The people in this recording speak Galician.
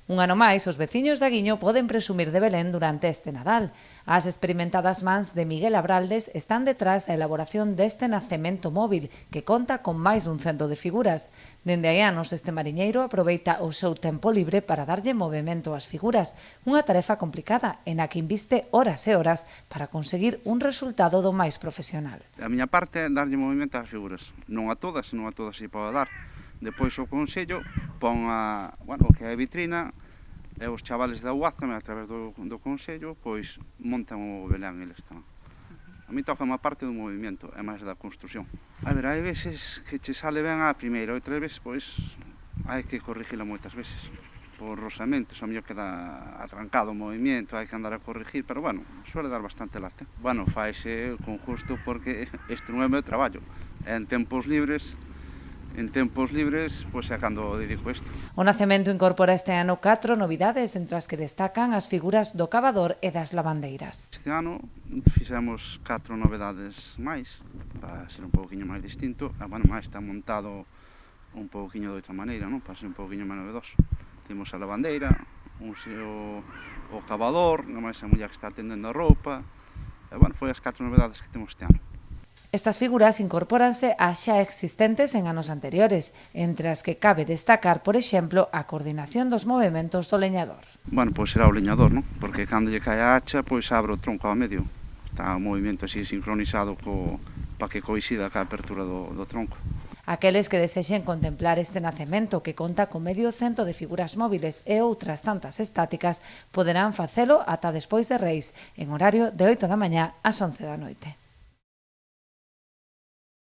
Un ano máis, os veciños de Aguiño poden presumir de Belén durante este Nadal. As experimentadas mans de Miguel Abraldes están detrás da elaboración deste nacemento móvil, que conta con máis dun 100 de figuras. Dende hai anos, este mariñeiro aproveita o seu tempo libre para darlle movimento ás figuras, unha tarefa complicada en a que inviste horas e horas para conseguir un resultado do máis profesional. A miña parte é darlle movimento ás figuras, non a todas se pode dar. Depois o Consello pon o que é a vitrina e os chavales da UACM a través do Consello pois montan o Belén eles tamén. A mí toca má parte do movimento, é máis da construción. A ver, hai veces que che sale ben a primeira, outras veces pois hai que corrigila moitas veces. Por rosamentos, a mellor queda atrancado o movimento, hai que andar a corrigir, pero bueno, suele dar bastante late. Bueno, faise con gusto porque este non é o meu traballo, é en tempos libres, pois é cando dedico isto. O nacemento incorpora este ano 4 novidades, entre as que destacan as figuras do cavador e das lavandeiras. Este ano fixemos 4 novedades máis, para ser un pouquinho máis distinto, e bueno, máis está montado un pouquinho de outra maneira, non? Para ser un pouquinho máis novedoso. Temos a lavandeira, o cavador, máis a muller que está atendendo a roupa, e bueno, foi as 4 novedades que temos este ano. Estas figuras incorpóranse ás xa existentes en anos anteriores, entre as que cabe destacar, por exemplo, a coordinación dos movementos do leñador. Bueno, pois será o leñador, non? Porque cando lle cae a hacha, pois abre o tronco ao medio. Está o movimento así sincronizado para que coincida ca apertura do tronco. Aqueles que desexen contemplar este nacemento, que conta con medio cento de figuras móviles e outras tantas estáticas, poderán facelo ata despois de Reis, en horario de 8 da mañá ás 11 da noite.